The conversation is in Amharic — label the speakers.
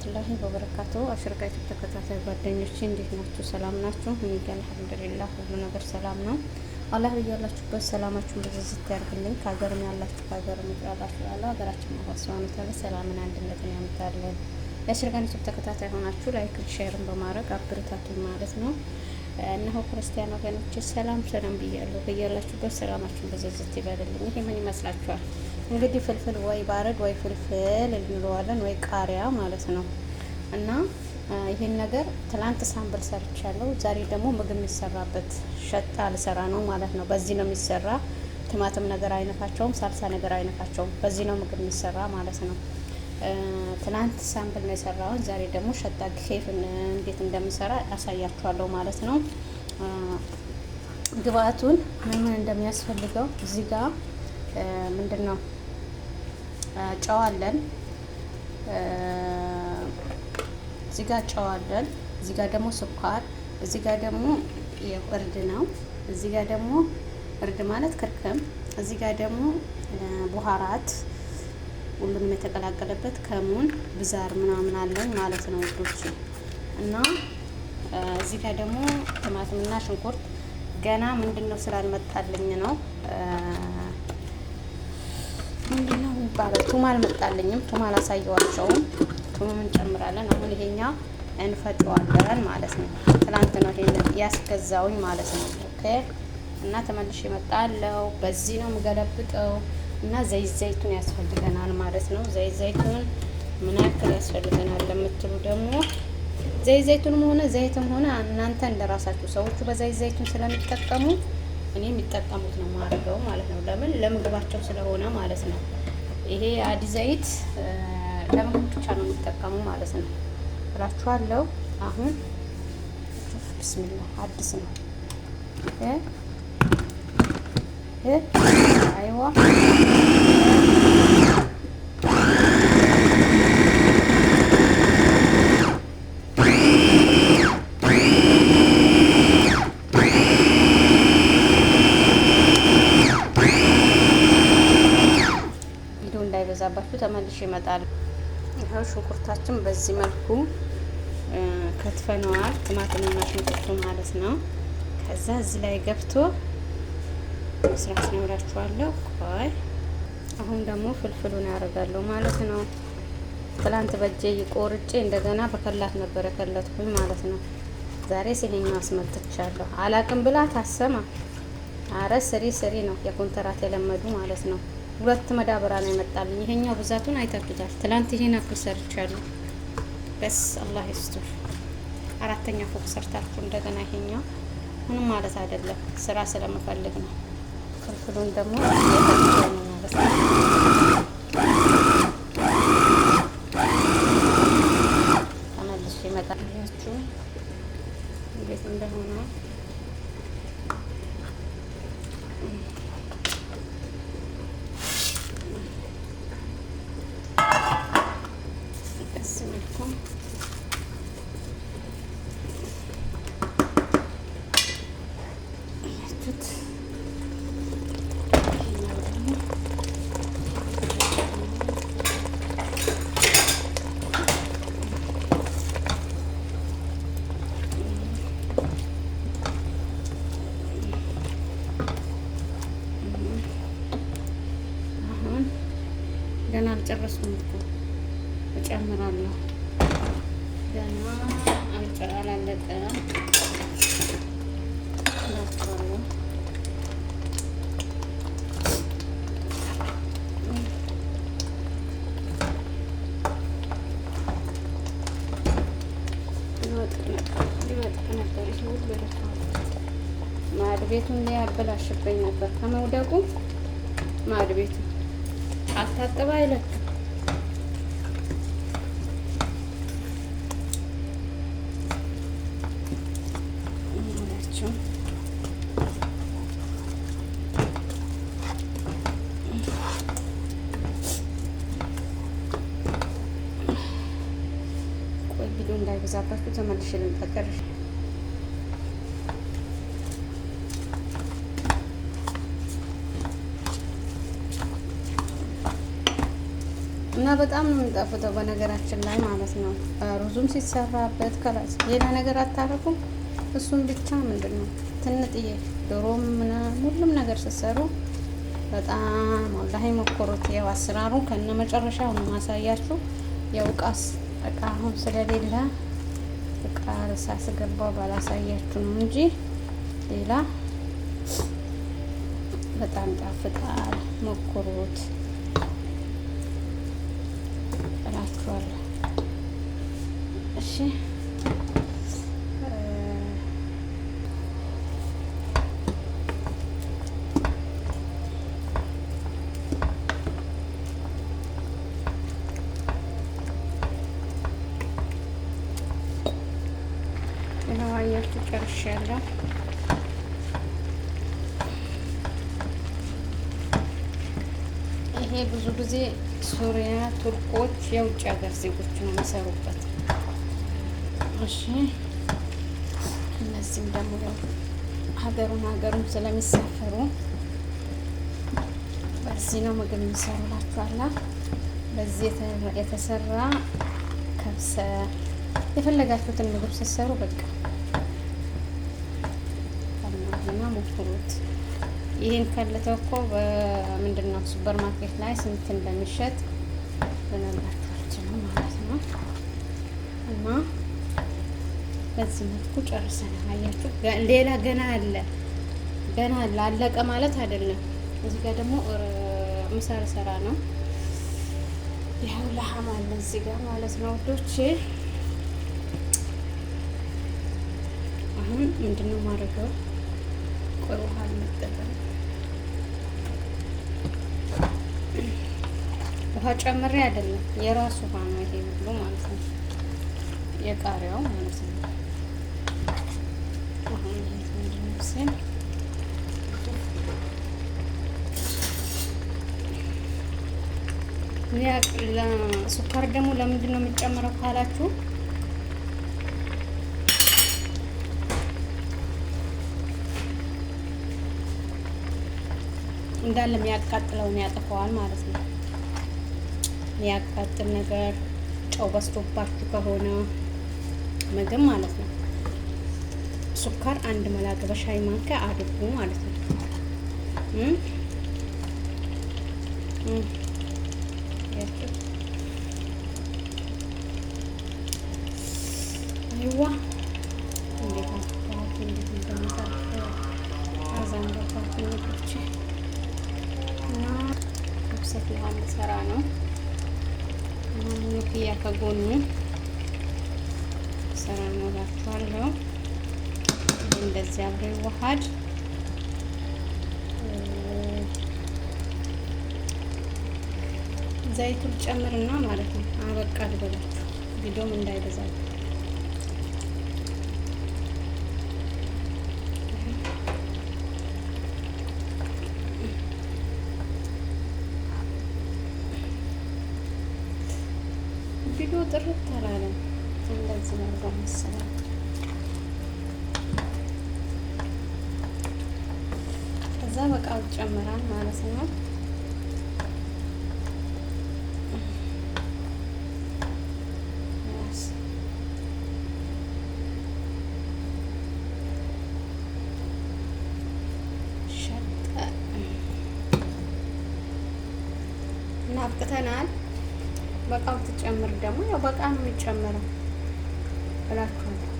Speaker 1: ወራህመቱላሂ ወበረካቱ። አሽርቃይቱ ተከታታይ ጓደኞቼ እንዴት ናችሁ? ሰላም ናችሁ? እኔ ጋር አልሐምዱሊላህ ሁሉ ነገር ሰላም ነው። አላህ በያላችሁበት ሰላማችሁን በዝዝት ያርግልኝ። ከሀገርም ያላችሁ ከሀገርም ይጥራላችሁ ያለ ሀገራችን አላህ ሱብሃነሁ ወተዓላ ሰላምን አንድነትን ያምጣልን። የአሽርቃይቱ ተከታታይ ሆናችሁ ላይክ ሼርን በማድረግ አብረታቱኝ ማለት ነው። እነሆ ክርስቲያን ወገኖቼ ሰላም ብያለሁ። በያላችሁበት ሰላማችሁን በዝዝት ይበልልኝ። ይሄ ምን ይመስላችኋል? እንግዲህ ፍልፍል ወይ ባረድ ወይ ፍልፍል እንለዋለን ወይ ቃሪያ ማለት ነው። እና ይሄን ነገር ትላንት ሳምብል ሰርቻለሁ። ዛሬ ደግሞ ምግብ የሚሰራበት ሸጣ ልሰራ ነው ማለት ነው። በዚህ ነው የሚሰራ። ቲማቲም ነገር አይነካቸውም፣ ሳልሳ ነገር አይነካቸውም። በዚህ ነው ምግብ የሚሰራ ማለት ነው። ትናንት ሳምብል ነው የሰራውን። ዛሬ ደግሞ ሸጣ ኬፍ እንዴት እንደምሰራ አሳያችኋለሁ ማለት ነው። ግብአቱን ምን ምን እንደሚያስፈልገው እዚህ ጋር ምንድን ነው ጨው አለን። እዚህ ጋር ጨው አለን። እዚህ ጋር ደግሞ ስኳር፣ እዚህ ጋር ደግሞ እርድ ነው። እዚህ ጋር ደግሞ እርድ ማለት ክርክም፣ እዚህ ጋር ደግሞ ቡሃራት ሁሉንም የተቀላቀለበት ከሙን ብዛር ምናምን አለኝ ማለት ነው ውዶች። እና እዚህ ጋር ደግሞ ቲማቲምና ሽንኩርት ገና ምንድነው ስላልመጣልኝ ነው ምንድነው የሚባለው ቱም አልመጣልኝም። ቱም አላሳየዋቸውም። ቱም እንጨምራለን። አሁን ይሄኛ እንፈጨዋለን ማለት ነው። ትላንት ነው ይሄን ያስገዛውኝ ማለት ነው። ኦኬ። እና ተመልሼ እመጣለሁ። በዚህ ነው የምገለብጠው። እና ዘይቱን ያስፈልገናል ማለት ነው። ዘይቱን ምን ያክል ያስፈልገናል ለምትሉ ደግሞ ዘይቱንም ሆነ ዘይትም ሆነ እናንተ እንደራሳችሁ። ሰዎቹ ዘይቱን ስለሚጠቀሙ እኔ የሚጠቀሙት ነው ማድረገው ማለት ነው። ለምን ለምግባቸው ስለሆነ ማለት ነው። ይሄ አዲ ዘይት ለምግብ ብቻ ነው የሚጠቀሙ ማለት ነው እላችኋለሁ። አሁን ቢስሚላህ አዲስ ነው አይዋ እንዳይበዛባችሁ ተመልሼ እመጣለሁ። ይኸው ሽንኩርታችን በዚህ መልኩ ከትፈነዋል። ቲማቲምና ሽንኩርቱ ማለት ነው። ከዛ እዚህ ላይ ገብቶ መስራት ነው እላችኋለሁ። ቆይ አሁን ደግሞ ፍልፍሉን ያደርጋለሁ ማለት ነው። ትላንት በእጄ ቆርጬ እንደገና በከላት ነበር የከለትኩኝ ማለት ነው። ዛሬ ሲሄኛው አስመጥቻለሁ። አላቅም ብላ ታሰማ። አረ ስሪ ነው የኮንትራት የለመዱ ማለት ነው። 2 መዳበሪያ ነው የመጣልኝ። ይሄኛው ብዛቱን አይታችሁታል። ትላንት ይሄን አክል ሰርቻለሁ። በስ አላህ ይስጥር። 4ኛ ፎቅ ሰርታችሁ እንደገና ይሄኛው ምንም ማለት አይደለም። ስራ ስለምፈልግ ነው። ፍልፍሉን ደግሞ እየፈለግን ነው ማለት ነው። ተመልሼ እመጣለሁ። እንዴት እንደሆነ ገና አልጨረስኩም እኮ እጨምራለሁ። ገና አላለቀም። ሊወጥቅ ነበር። ይሄ ሁሉ ማዕድ ቤቱን ሊያበላሽብኝ ነበር ከመውደቁ። ማዕድ ቤቱ አልታጠበ አይለቅም። ቆይ ቪዲዮ እንዳይበዛባችሁ ተመልሼ ልምጣ። እና በጣም ነው የሚጣፍጠው በነገራችን ላይ ማለት ነው። ሩዙም ሲሰራበት ከላስ ሌላ ነገር አታረጉም። እሱም ብቻ ምንድን ነው ትንጥዬ ዶሮም ምናምን ሁሉም ነገር ስትሰሩ በጣም ወላሂ ሞክሩት። ያው አሰራሩ ከነ መጨረሻው ነው ማሳያችሁ። ያው እቃ አሁን ስለሌለ እቃ ሳስገባው ባላሳያችሁ ነው እንጂ ሌላ በጣም ጣፍጣል። ሞክሩት እላችኋለሁ። እሺ አያችሁ ጨርሻለሁ። ይሄ ብዙ ጊዜ ሱሪያ ቱርኮች፣ የውጭ ሀገር ዜጎች ነው የሚሰሩበት። እሺ እነዚህም ደግሞ ያው ሀገሩን ስለሚሳፈሩ በዚህ ነው ምግብ የሚሰሩላችኋላ። በዚህ የተሰራ ከብሰ የፈለጋችሁትን ምግብ ስትሰሩ በቃ እና ሞክሩት። ይህን ከልተው እኮ በምንድን ነው ሱፐር ማርኬት ላይ ስንት እንደሚሸጥ ልነግራችሁ ማለት ነው። እና በዚህ መልኩ ጨርሰናል። አያችሁ ሌላ ገና አለ። አለቀ ማለት አይደለም። እዚህ ጋር ደግሞ ምሳር ሰራ ነው። ያው ለሐም አለ እዚህ ጋር ማለት ነው ወዶች። አሁን ምንድነው ማድረገው? ቆይ ውሃ ልጠቀም። ውሃ ጨምሬ አይደለም፣ የራሱ ውሃ ነው ይሄ ሁሉ ማለት ነው። የቃሪያው ማለት ነው። አሁን ይሄ ምንድነው ሲል ሱካር ደግሞ ለምንድን ነው የሚጨምረው ካላችሁ እንዳለ የሚያቃጥለውን ያጠፋዋል ማለት ነው። የሚያቃጥል ነገር ጨው በስቶባችሁ ከሆነ ምግብ ማለት ነው። ሱካር አንድ መላገ በሻይ ማንኪያ አድርጉ ማለት ነው። አይዋ እንዴት አጥፋት እንዴት እንደምታጠፋ አዛን ገፋት ልጅ እና ከብሰት ያለ ሰራ ነው። ኑክያ ከጎኑ ሰራ ነው እላችኋለሁ። እንደዚህ አብሮ ይዋሃድ። ዘይቱን ጨምርና ማለት ነው። አበቃ ልበላችሁ ቪዲዮም እንዳይበዛል። ቪዲዮ ጥርት አላለም። እንደዚህ ነው መሰለኝ። ከዛ በቃው ጨምራል ማለት ነው። እናብቅተናል። በቃው ትጨምር ደግሞ ያው በቃ ነው የሚጨምረው እላችኋለሁ።